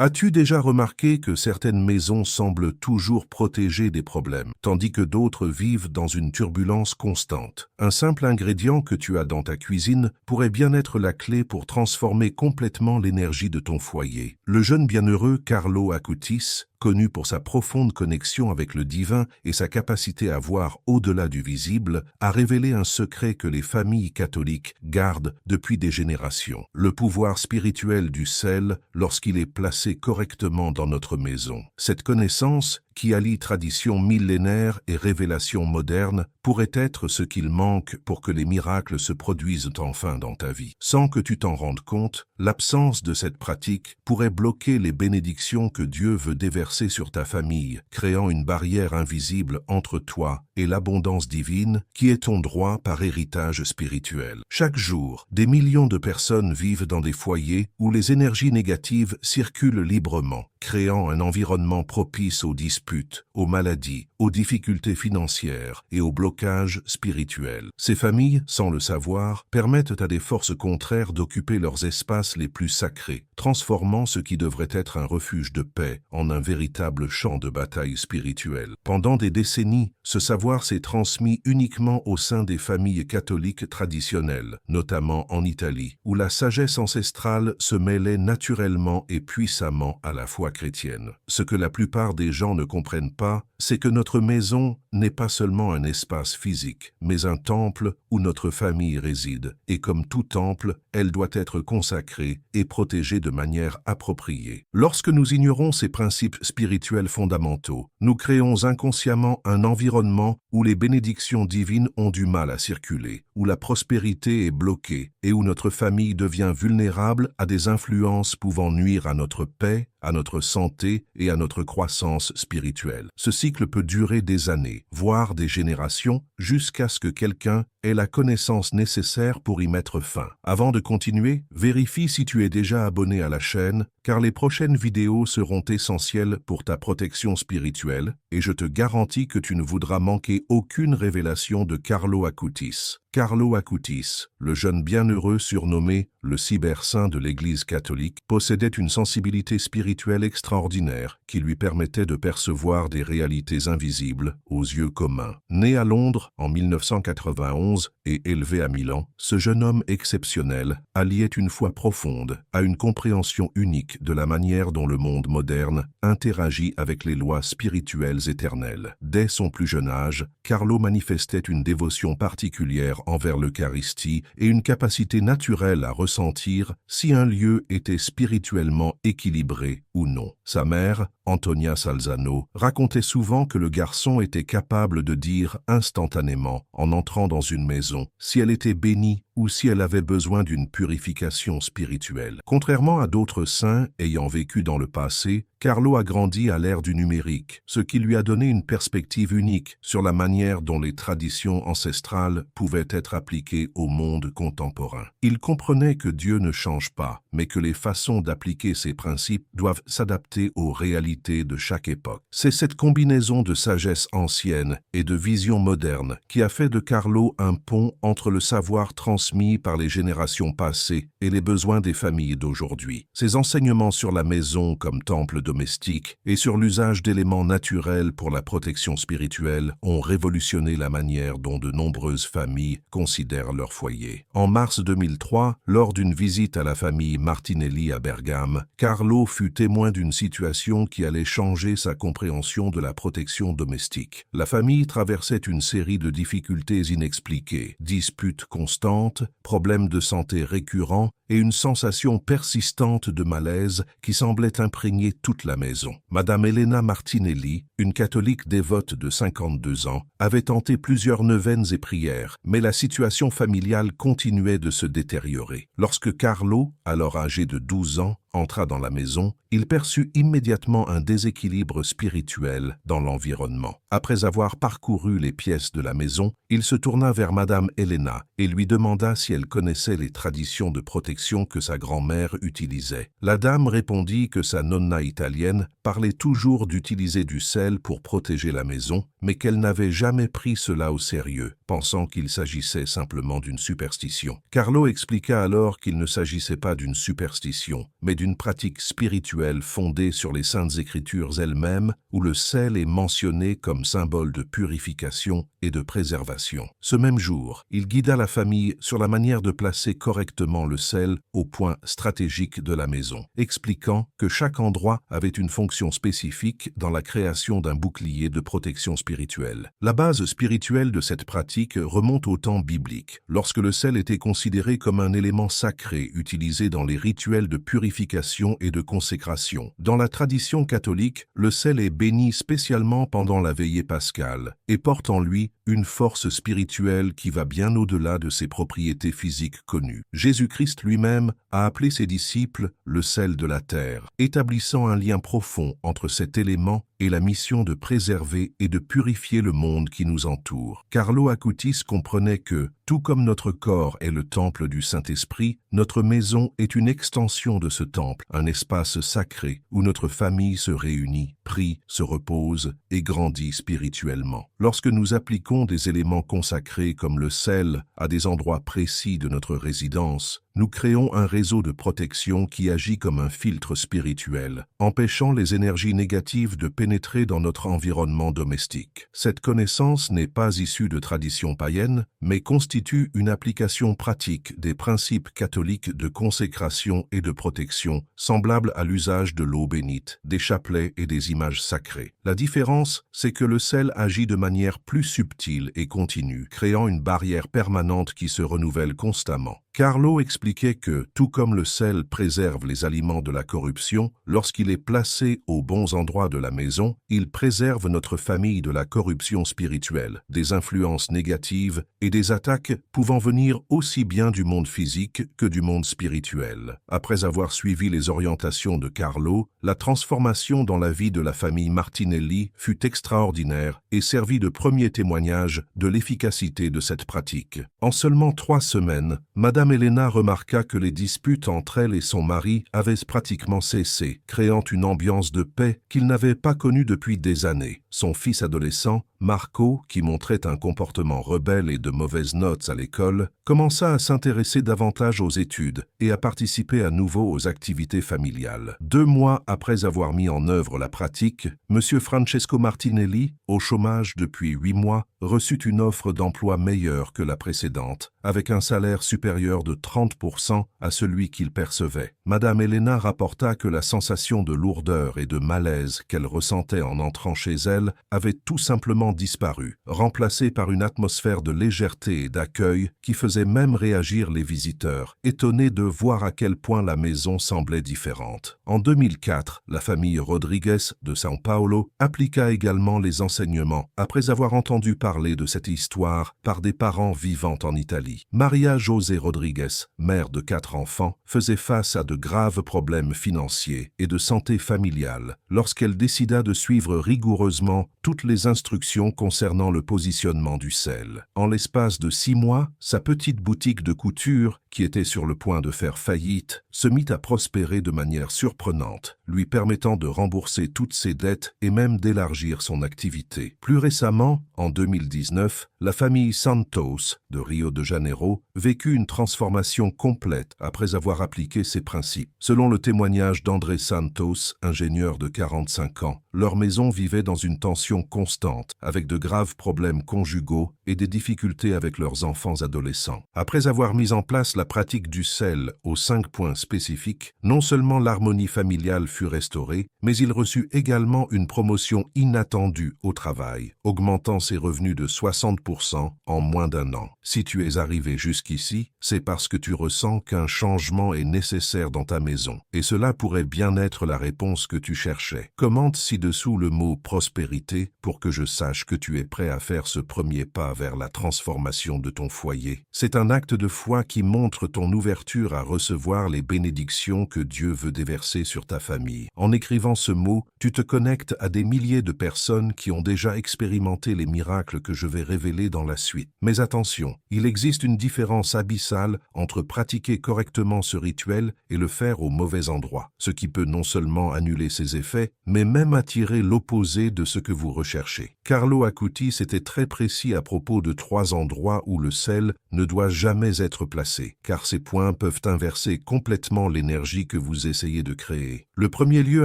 As-tu déjà remarqué que certaines maisons semblent toujours protégées des problèmes, tandis que d'autres vivent dans une turbulence constante? Un simple ingrédient que tu as dans ta cuisine pourrait bien être la clé pour transformer complètement l'énergie de ton foyer. Le jeune bienheureux Carlo Acutis, connu pour sa profonde connexion avec le divin et sa capacité à voir au-delà du visible, a révélé un secret que les familles catholiques gardent depuis des générations. Le pouvoir spirituel du sel lorsqu'il est placé correctement dans notre maison. Cette connaissance, qui allie tradition millénaire et révélation moderne, pourrait être ce qu'il manque pour que les miracles se produisent enfin dans ta vie. Sans que tu t'en rendes compte, l'absence de cette pratique pourrait bloquer les bénédictions que Dieu veut déverser sur ta famille, créant une barrière invisible entre toi et l'abondance divine qui est ton droit par héritage spirituel. Chaque jour, des millions de personnes vivent dans des foyers où les énergies négatives circulent librement, créant un environnement propice aux disputes, aux maladies, aux difficultés financières et aux blocages spirituels. Ces familles, sans le savoir, permettent à des forces contraires d'occuper leurs espaces les plus sacrés, transformant ce qui devrait être un refuge de paix en un véritable champ de bataille spirituelle. Pendant des décennies, ce savoir s'est transmis uniquement au sein des familles catholiques traditionnelles, notamment en Italie, où la sagesse ancestrale se mêlait naturellement et puissamment à la foi chrétienne. Ce que la plupart des gens ne comprennent pas, c'est que notre maison n'est pas seulement un espace physique, mais un temple où notre famille réside, et comme tout temple, elle doit être consacrée et protégée de manière appropriée. Lorsque nous ignorons ces principes spirituels fondamentaux, nous créons inconsciemment un environnement où les bénédictions divines ont du mal à circuler, où la prospérité est bloquée et où notre famille devient vulnérable à des influences pouvant nuire à notre paix, à notre santé et à notre croissance spirituelle. Ce cycle peut durer des années, voire des générations, jusqu'à ce que quelqu'un ait la connaissance nécessaire pour y mettre fin. Avant de continuer, vérifie si tu es déjà abonné à la chaîne, car les prochaines vidéos seront essentielles pour ta protection spirituelle, et je te garantis que tu ne voudras manquer aucune révélation de Carlo Acutis. Carlo Acutis, le jeune bienheureux surnommé le cybersaint de l'Église catholique, possédait une sensibilité spirituelle extraordinaire qui lui permettait de percevoir des réalités invisibles aux yeux communs. Né à Londres en 1991 et élevé à Milan, ce jeune homme exceptionnel alliait une foi profonde à une compréhension unique de la manière dont le monde moderne interagit avec les lois spirituelles éternelles. Dès son plus jeune âge, Carlo manifestait une dévotion particulière envers l'Eucharistie et une capacité naturelle à ressentir si un lieu était spirituellement équilibré ou non. Sa mère, Antonia Salzano, racontait souvent que le garçon était capable de dire instantanément, en entrant dans une maison, si elle était bénie ou si elle avait besoin d'une purification spirituelle. Contrairement à d'autres saints ayant vécu dans le passé, Carlo a grandi à l'ère du numérique, ce qui lui a donné une perspective unique sur la manière dont les traditions ancestrales pouvaient être appliquées au monde contemporain. Il comprenait que Dieu ne change pas, mais que les façons d'appliquer ses principes doivent s'adapter aux réalités de chaque époque. C'est cette combinaison de sagesse ancienne et de vision moderne qui a fait de Carlo un pont entre le savoir transmis par les générations passées et les besoins des familles d'aujourd'hui. Ses enseignements sur la maison comme temple domestique et sur l'usage d'éléments naturels pour la protection spirituelle ont révolutionné la manière dont de nombreuses familles considèrent leur foyer. En mars 2003, lors d'une visite à la famille Martinelli à Bergame, Carlo fut témoin d'une situation qui allait changer sa compréhension de la protection domestique. La famille traversait une série de difficultés inexpliquées, disputes constantes, problèmes de santé récurrents et une sensation persistante de malaise qui semblait imprégner toute la maison. Madame Elena Martinelli, une catholique dévote de 52 ans, avait tenté plusieurs neuvaines et prières, mais la situation familiale continuait de se détériorer. Lorsque Carlo, alors âgé de 12 ans, entra dans la maison, il perçut immédiatement un déséquilibre spirituel dans l'environnement. Après avoir parcouru les pièces de la maison, il se tourna vers Madame Elena et lui demanda si elle connaissait les traditions de protection que sa grand-mère utilisait. La dame répondit que sa nonna italienne parlait toujours d'utiliser du sel pour protéger la maison, mais qu'elle n'avait jamais pris cela au sérieux, pensant qu'il s'agissait simplement d'une superstition. Carlo expliqua alors qu'il ne s'agissait pas d'une superstition, mais d'une pratique spirituelle fondée sur les Saintes Écritures elles-mêmes, où le sel est mentionné comme symbole de purification et de préservation. Ce même jour, il guida la famille sur la manière de placer correctement le sel au point stratégique de la maison, expliquant que chaque endroit avait une fonction spécifique dans la création d'un bouclier de protection spirituelle. La base spirituelle de cette pratique remonte au temps biblique, lorsque le sel était considéré comme un élément sacré utilisé dans les rituels de purification et de consécration. Dans la tradition catholique, le sel est béni spécialement pendant la veillée pascale et porte en lui une force spirituelle qui va bien au-delà de ses propriétés physiques connues. Jésus-Christ lui-même a appelé ses disciples le sel de la terre, établissant un lien profond entre cet élément et la mission de préserver et de purifier le monde qui nous entoure. Carlo Acutis comprenait que, tout comme notre corps est le temple du Saint-Esprit, notre maison est une extension de ce temple, un espace sacré où notre famille se réunit, prie, se repose et grandit spirituellement. Lorsque nous appliquons des éléments consacrés comme le sel à des endroits précis de notre résidence, nous créons un réseau de protection qui agit comme un filtre spirituel, empêchant les énergies négatives de pénétrer dans notre environnement domestique. Cette connaissance n'est pas issue de traditions païennes, mais constitue une application pratique des principes catholiques de consécration et de protection, semblables à l'usage de l'eau bénite, des chapelets et des images sacrées. La différence, c'est que le sel agit de manière plus subtile et continue, créant une barrière permanente qui se renouvelle constamment. Carlo expliquait que, tout comme le sel préserve les aliments de la corruption, lorsqu'il est placé aux bons endroits de la maison, il préserve notre famille de la corruption spirituelle, des influences négatives et des attaques pouvant venir aussi bien du monde physique que du monde spirituel. Après avoir suivi les orientations de Carlo, la transformation dans la vie de la famille Martinelli fut extraordinaire et servit de premier témoignage de l'efficacité de cette pratique. En seulement 3 semaines, Madame Elena remarqua que les disputes entre elle et son mari avaient pratiquement cessé, créant une ambiance de paix qu'il n'avait pas connue depuis des années. Son fils adolescent, Marco, qui montrait un comportement rebelle et de mauvaises notes à l'école, commença à s'intéresser davantage aux études et à participer à nouveau aux activités familiales. 2 mois après avoir mis en œuvre la pratique, M. Francesco Martinelli, au chômage depuis 8 mois, reçut une offre d'emploi meilleure que la précédente, avec un salaire supérieur de 30% à celui qu'il percevait. Madame Elena rapporta que la sensation de lourdeur et de malaise qu'elle ressentait en entrant chez elle avait tout simplement disparu, remplacée par une atmosphère de légèreté et d'accueil qui faisait même réagir les visiteurs, étonnés de voir à quel point la maison semblait différente. En 2004, la famille Rodrigues de São Paulo appliqua également les enseignements après avoir entendu parler de cette histoire par des parents vivant en Italie. Maria José Rodrigues, mère de 4 enfants, faisait face à de graves problèmes financiers et de santé familiale lorsqu'elle décida de suivre rigoureusement toutes les instructions concernant le positionnement du sel. En l'espace de 6 mois, sa petite boutique de couture, qui était sur le point de faire faillite, se mit à prospérer de manière surprenante, lui permettant de rembourser toutes ses dettes et même d'élargir son activité. Plus récemment, en 2019, la famille Santos de Rio de Janeiro vécut une transformation complète après avoir appliqué ces principes. Selon le témoignage d'André Santos, ingénieur de 45 ans, leur maison vivait dans une tension constante, avec de graves problèmes conjugaux et des difficultés avec leurs enfants adolescents. Après avoir mis en place la pratique du sel aux 5 points spécifiques, non seulement l'harmonie familiale fut restaurée, mais il reçut également une promotion inattendue au travail, augmentant ses revenus de 60% en moins d'1 an. Si tu es arrivé jusqu'ici, c'est parce que tu ressens qu'un changement est nécessaire dans ta maison, et cela pourrait bien être la réponse que tu cherchais. Commente ci-dessous le mot « prospérité » pour que je sache que tu es prêt à faire ce premier pas vers la transformation de ton foyer. C'est un acte de foi qui montre ton ouverture à recevoir les bénédictions que Dieu veut déverser sur ta famille. En écrivant ce mot, tu te connectes à des milliers de personnes qui ont déjà expérimenté les miracles que je vais révéler dans la suite. Mais attention, il existe une différence abyssale entre pratiquer correctement ce rituel et le faire au mauvais endroit, ce qui peut non seulement annuler ses effets, mais même attirer l'opposé de ce que vous recherchez. Carlo Acutis était très précis à propos propos de 3 endroits où le sel ne doit jamais être placé, car ces points peuvent inverser complètement l'énergie que vous essayez de créer. Le premier lieu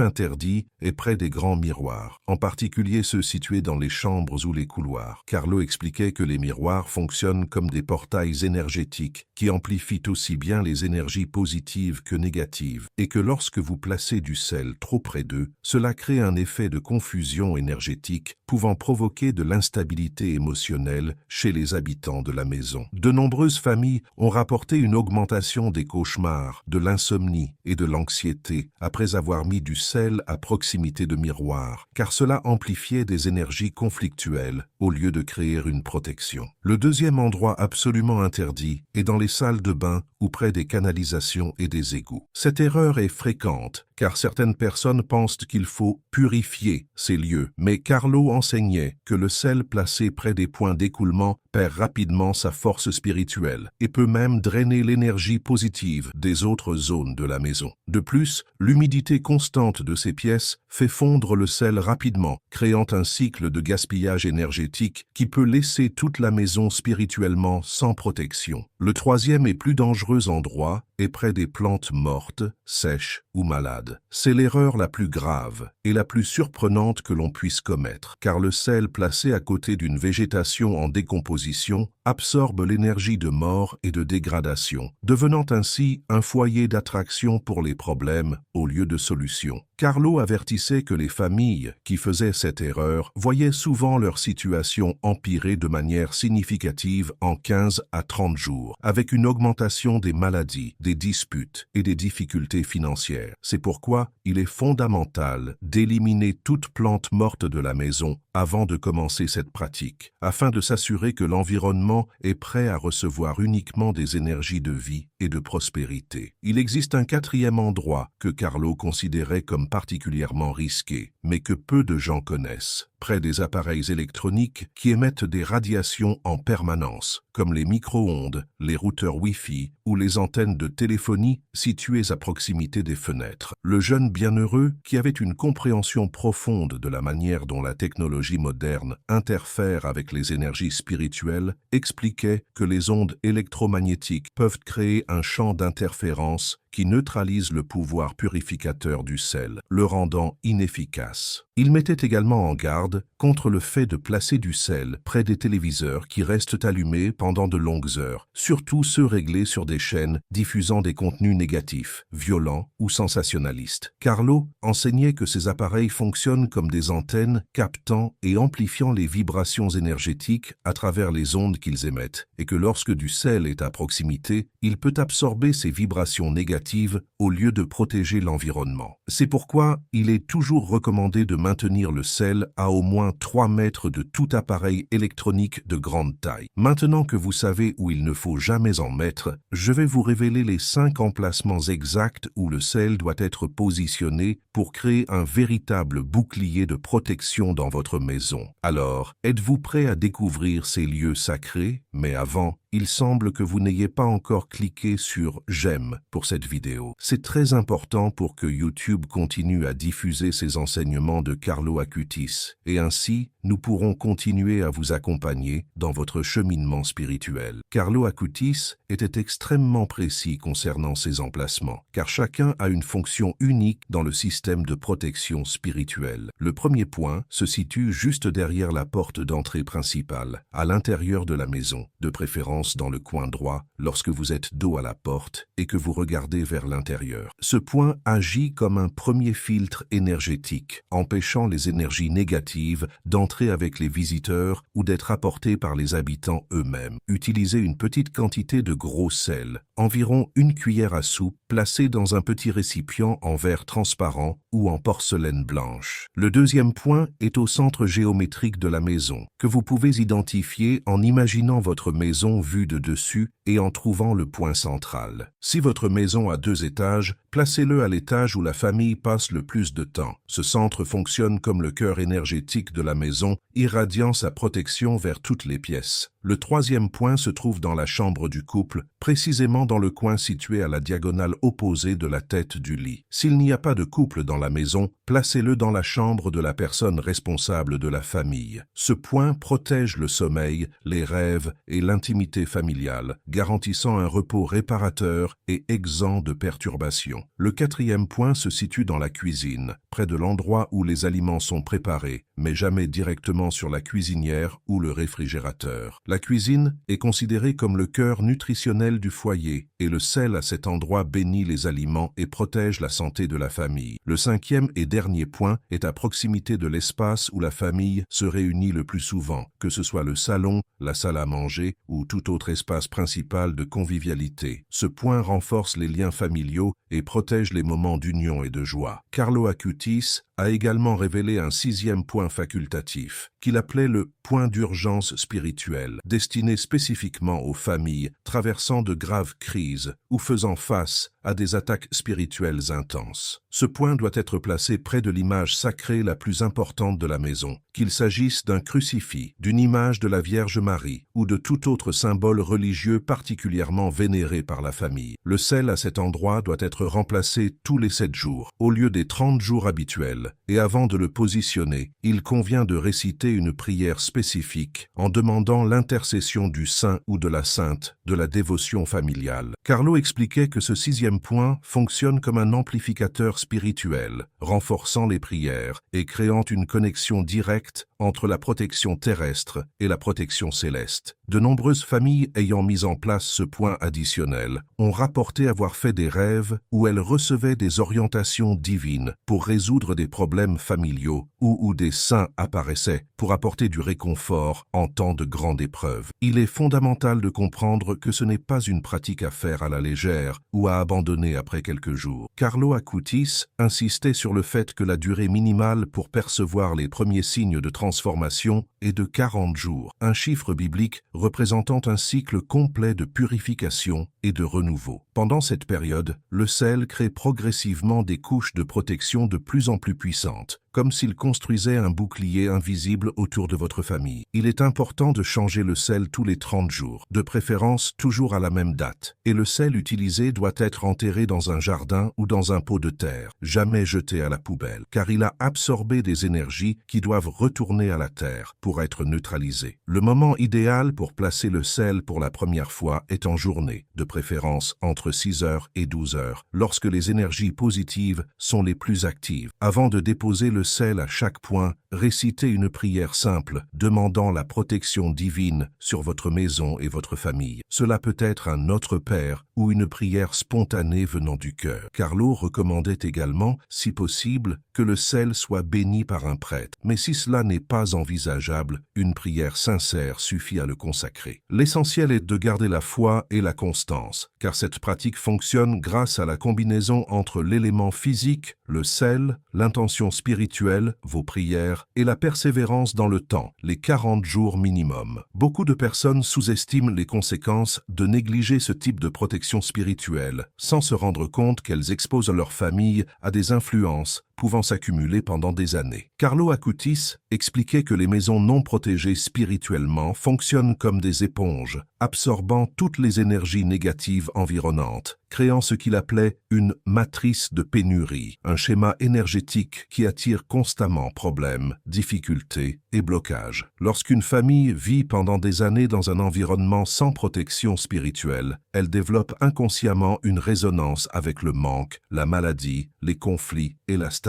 interdit est près des grands miroirs, en particulier ceux situés dans les chambres ou les couloirs. Carlo expliquait que les miroirs fonctionnent comme des portails énergétiques qui amplifient aussi bien les énergies positives que négatives, et que lorsque vous placez du sel trop près d'eux, cela crée un effet de confusion énergétique pouvant provoquer de l'instabilité émotionnelle chez les habitants de la maison. De nombreuses familles ont rapporté une augmentation des cauchemars, de l'insomnie et de l'anxiété après avoir mis du sel à proximité de miroirs, car cela amplifiait des énergies conflictuelles au lieu de créer une protection. Le deuxième endroit absolument interdit est dans les salles de bain ou près des canalisations et des égouts. Cette erreur est fréquente, car certaines personnes pensent qu'il faut purifier ces lieux, mais Carlo enseignait que le sel placé près des points d'écoulement perd rapidement sa force spirituelle et peut même drainer l'énergie positive des autres zones de la maison. De plus, l'humidité constante de ces pièces fait fondre le sel rapidement, créant un cycle de gaspillage énergétique qui peut laisser toute la maison spirituellement sans protection. Le troisième et plus dangereux endroit est près des plantes mortes, sèches ou malades. C'est l'erreur la plus grave et la plus surprenante que l'on puisse commettre, car le sel placé à côté d'une végétation en décomposition absorbe l'énergie de mort et de dégradation, devenant ainsi un foyer d'attraction pour les problèmes au lieu de solution. Carlo avertissait que les familles qui faisaient cette erreur voyaient souvent leur situation empirer de manière significative en 15 à 30 jours, avec une augmentation des maladies, des disputes et des difficultés financières. C'est pourquoi il est fondamental d'éliminer toute plante morte de la maison avant de commencer cette pratique, afin de s'assurer que l'environnement est prêt à recevoir uniquement des énergies de vie et de prospérité. Il existe un quatrième endroit que Carlo considérait comme particulièrement risqué, mais que peu de gens connaissent, près des appareils électroniques qui émettent des radiations en permanence, comme les micro-ondes, les routeurs Wi-Fi ou les antennes de téléphonie situées à proximité des fenêtres. Le jeune bienheureux, qui avait une compréhension profonde de la manière dont la technologie moderne interfère avec les énergies spirituelles, expliquait que les ondes électromagnétiques peuvent créer un champ d'interférence qui neutralise le pouvoir purificateur du sel, le rendant inefficace. Il mettait également en garde contre le fait de placer du sel près des téléviseurs qui restent allumés pendant de longues heures, surtout ceux réglés sur des chaînes diffusant des contenus négatifs, violents ou sensationnalistes. Carlo enseignait que ces appareils fonctionnent comme des antennes captant et amplifiant les vibrations énergétiques à travers les ondes qu'ils émettent, et que lorsque du sel est à proximité, il peut absorber ces vibrations négatives au lieu de protéger l'environnement. C'est pourquoi il est toujours recommandé de maintenir le sel à au moins 3 mètres de tout appareil électronique de grande taille. Maintenant que vous savez où il ne faut jamais en mettre, je vais vous révéler les 5 emplacements exacts où le sel doit être positionné pour créer un véritable bouclier de protection dans votre maison. Alors, êtes-vous prêt à découvrir ces lieux sacrés? Mais avant, il semble que vous n'ayez pas encore cliqué sur « J'aime » pour cette vidéo. C'est très important pour que YouTube continue à diffuser ces enseignements de Carlo Acutis, et ainsi, nous pourrons continuer à vous accompagner dans votre cheminement spirituel. Carlo Acutis était extrêmement précis concernant ces emplacements, car chacun a une fonction unique dans le système de protection spirituelle. Le premier point se situe juste derrière la porte d'entrée principale, à l'intérieur de la maison, de préférence dans le coin droit lorsque vous êtes dos à la porte et que vous regardez vers l'intérieur. Ce point agit comme un premier filtre énergétique, empêchant les énergies négatives d'entrer avec les visiteurs ou d'être apportées par les habitants eux-mêmes. Utilisez une petite quantité de gros sel, environ 1 cuillère à soupe, placée dans un petit récipient en verre transparent ou en porcelaine blanche. Le deuxième point est au centre géométrique de la maison, que vous pouvez identifier en imaginant votre maison vue de dessus et en trouvant le point central. Si votre maison a 2 étages, placez-le à l'étage où la famille passe le plus de temps. Ce centre fonctionne comme le cœur énergétique de la maison, irradiant sa protection vers toutes les pièces. Le 3e point se trouve dans la chambre du couple, précisément dans le coin situé à la diagonale opposée de la tête du lit. S'il n'y a pas de couple dans la maison, placez-le dans la chambre de la personne responsable de la famille. Ce point protège le sommeil, les rêves et l'intimité familiale, garantissant un repos réparateur et exempt de perturbations. Le 4e point se situe dans la cuisine, près de l'endroit où les aliments sont préparés, mais jamais directement sur la cuisinière ou le réfrigérateur. La cuisine est considérée comme le cœur nutritionnel du foyer et le sel à cet endroit bénit les aliments et protège la santé de la famille. Le 5e et dernier point est à proximité de l'espace où la famille se réunit le plus souvent, que ce soit le salon, la salle à manger ou tout autre espace principal de convivialité. Ce point renforce les liens familiaux et protège les moments d'union et de joie. Carlo Acutis a également révélé un 6e point facultatif, qu'il appelait le point d'urgence spirituel, destiné spécifiquement aux familles traversant de graves crises ou faisant face à des attaques spirituelles intenses. Ce point doit être placé près de l'image sacrée la plus importante de la maison, qu'il s'agisse d'un crucifix, d'une image de la Vierge Marie ou de tout autre symbole religieux particulièrement vénéré par la famille. Le sel à cet endroit doit être remplacé tous les 7 jours, au lieu des 30 jours habituels, et avant de le positionner, il convient de réciter une prière spécifique en demandant l'intercession du saint ou de la sainte de la dévotion familiale. Carlo expliquait que ce 6e point fonctionne comme un amplificateur spirituel, renforçant les prières et créant une connexion directe entre la protection terrestre et la protection céleste. De nombreuses familles ayant mis en place ce point additionnel ont rapporté avoir fait des rêves où elles recevaient des orientations divines pour résoudre des problèmes familiaux ou où des saints apparaissaient pour apporter du réconfort en temps de grande épreuve. Il est fondamental de comprendre que ce n'est pas une pratique à faire à la légère ou à abandonner après quelques jours. Carlo Acutis insistait sur le fait que la durée minimale pour percevoir les premiers signes de transformation est de 40 jours, un chiffre biblique représentant un cycle complet de purification et de renouveau. Pendant cette période, le sel crée progressivement des couches de protection de plus en plus puissantes, comme s'il construisait un bouclier invisible autour de votre famille. Il est important de changer le sel tous les 30 jours, de préférence toujours à la même date. Et le sel utilisé doit être enterré dans un jardin ou dans un pot de terre, jamais jeté à la poubelle, car il a absorbé des énergies qui doivent retourner à la terre pour être neutralisées. Le moment idéal pour placer le sel pour la première fois est en journée, de préférence entre 6 heures et 12 heures, lorsque les énergies positives sont les plus actives. Avant de déposer le sel à chaque point, récitez une prière simple, demandant la protection divine sur votre maison et votre famille. Cela peut être un Notre Père ou une prière spontanée venant du cœur. Carlo recommandait également, si possible, que le sel soit béni par un prêtre. Mais si cela n'est pas envisageable, une prière sincère suffit à le consacrer. L'essentiel est de garder la foi et la constance, car cette pratique fonctionne grâce à la combinaison entre l'élément physique, le sel, l'intention spirituelle, vos prières, et la persévérance dans le temps, les 40 jours minimum. Beaucoup de personnes sous-estiment les conséquences de négliger ce type de protection spirituelle, sans se rendre compte qu'elles exposent leur famille à des influences pouvant s'accumuler pendant des années. Carlo Acutis expliquait que les maisons non protégées spirituellement fonctionnent comme des éponges, absorbant toutes les énergies négatives environnantes, créant ce qu'il appelait une matrice de pénurie, un schéma énergétique qui attire constamment problèmes, difficultés et blocages. Lorsqu'une famille vit pendant des années dans un environnement sans protection spirituelle, elle développe inconsciemment une résonance avec le manque, la maladie, les conflits et la stagnation.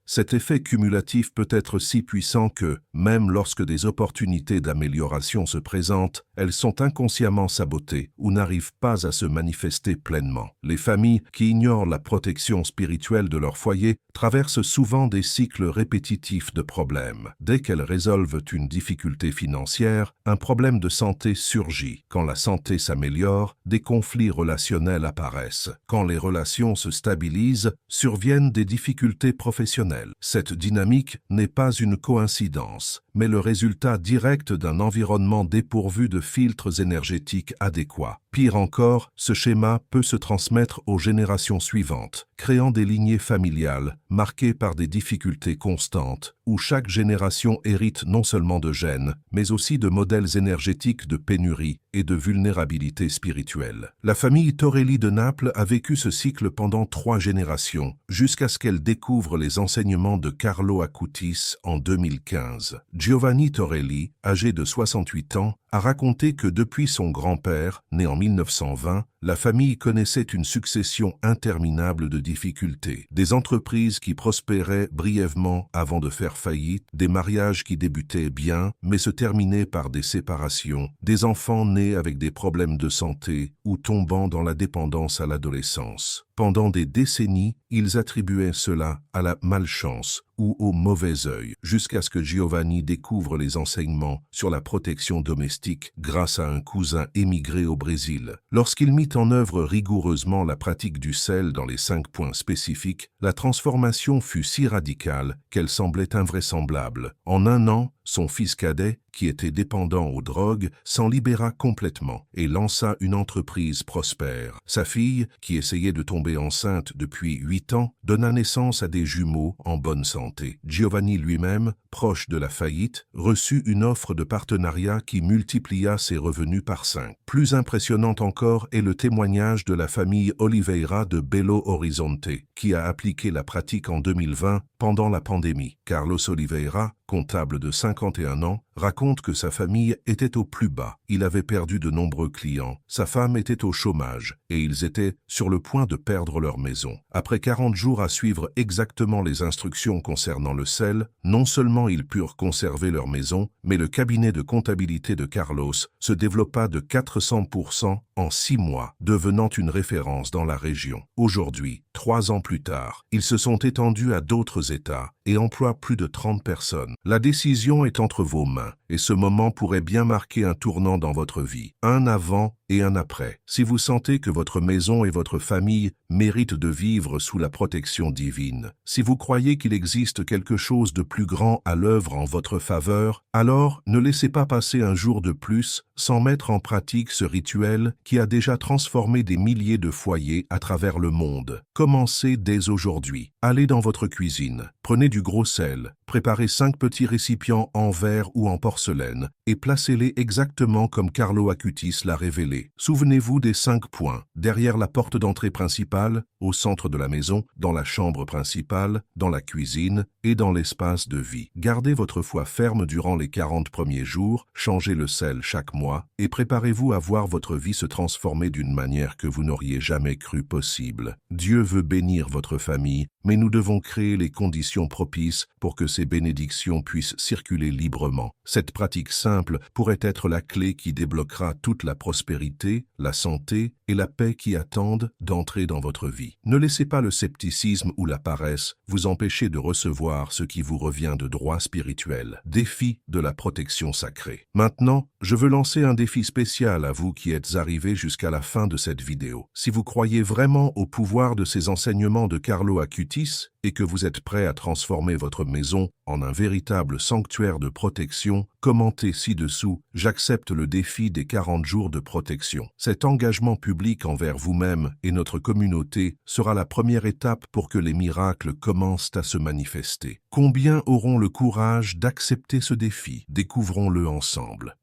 Cet effet cumulatif peut être si puissant que, même lorsque des opportunités d'amélioration se présentent, elles sont inconsciemment sabotées ou n'arrivent pas à se manifester pleinement. Les familles qui ignorent la protection spirituelle de leur foyer traversent souvent des cycles répétitifs de problèmes. Dès qu'elles résolvent une difficulté financière, un problème de santé surgit. Quand la santé s'améliore, des conflits relationnels apparaissent. Quand les relations se stabilisent, surviennent des difficultés santé professionnelle. Cette dynamique n'est pas une coïncidence, mais le résultat direct d'un environnement dépourvu de filtres énergétiques adéquats. Pire encore, ce schéma peut se transmettre aux générations suivantes, créant des lignées familiales marquées par des difficultés constantes, où chaque génération hérite non seulement de gènes, mais aussi de modèles énergétiques de pénurie et de vulnérabilité spirituelle. La famille Torelli de Naples a vécu ce cycle pendant 3 générations, jusqu'à ce qu'elle découvre les enseignements de Carlo Acutis en 2015. Giovanni Torelli, âgé de 68 ans, a raconté que depuis son grand-père, né en 1920, la famille connaissait une succession interminable de difficultés. Des entreprises qui prospéraient brièvement avant de faire faillite, des mariages qui débutaient bien, mais se terminaient par des séparations, des enfants nés avec des problèmes de santé ou tombant dans la dépendance à l'adolescence. Pendant des décennies, ils attribuaient cela à la malchance ou au mauvais œil, jusqu'à ce que Giovanni découvre les enseignements sur la protection domestique grâce à un cousin émigré au Brésil. Lorsqu'il mit en œuvre rigoureusement la pratique du sel dans les 5 points spécifiques, la transformation fut si radicale qu'elle semblait invraisemblable. En 1 an, son fils cadet, qui était dépendant aux drogues, s'en libéra complètement et lança une entreprise prospère. Sa fille, qui essayait de tomber enceinte depuis 8 ans, donna naissance à des jumeaux en bonne santé. Giovanni lui-même, proche de la faillite, reçut une offre de partenariat qui multiplia ses revenus par 5. Plus impressionnant encore est le témoignage de la famille Oliveira de Belo Horizonte, qui a appliqué la pratique en 2020 pendant la pandémie. Carlos Oliveira, comptable de 51 ans, raconte que sa famille était au plus bas. Il avait perdu de nombreux clients, sa femme était au chômage et ils étaient sur le point de perdre leur maison. Après 40 jours à suivre exactement les instructions concernant le sel, non seulement ils purent conserver leur maison, mais le cabinet de comptabilité de Carlos se développa de 400% en 6 mois, devenant une référence dans la région. Aujourd'hui, 3 ans plus tard, ils se sont étendus à d'autres États et emploient plus de 30 personnes. La décision est entre vos mains et ce moment pourrait bien marquer un tournant dans votre vie, un avant et un après. Si vous sentez que votre maison et votre famille méritent de vivre sous la protection divine, si vous croyez qu'il existe quelque chose de plus grand à l'œuvre en votre faveur, alors ne laissez pas passer un jour de plus sans mettre en pratique ce rituel qui a déjà transformé des milliers de foyers à travers le monde. Commencez dès aujourd'hui. Allez dans votre cuisine, prenez du gros sel, préparez 5 petits récipients en verre ou en porcelaine et placez-les exactement comme Carlo Acutis l'a révélé. Souvenez-vous des 5 points, derrière la porte d'entrée principale, au centre de la maison, dans la chambre principale, dans la cuisine et dans l'espace de vie. Gardez votre foi ferme durant les 40 premiers jours, changez le sel chaque mois et préparez-vous à voir votre vie se transformer d'une manière que vous n'auriez jamais cru possible. Dieu veut bénir votre famille, mais nous devons créer les conditions propices pour que ces bénédictions puissent circuler librement. Cette pratique simple pourrait être la clé qui débloquera toute la prospérité, la santé et la paix qui attendent d'entrer dans votre vie. Ne laissez pas le scepticisme ou la paresse vous empêcher de recevoir ce qui vous revient de droit spirituel. Défi de la protection sacrée. Maintenant, je veux lancer un défi spécial à vous qui êtes arrivés jusqu'à la fin de cette vidéo. Si vous croyez vraiment au pouvoir de ces enseignements de Carlo Acutis et que vous êtes prêt à transformer votre maison en un véritable sanctuaire de protection, commentez ci-dessous « J'accepte le défi des 40 jours de protection ». Cet engagement public envers vous-même et notre communauté sera la première étape pour que les miracles commencent à se manifester. Combien auront le courage d'accepter ce défi? Découvrons-le ensemble.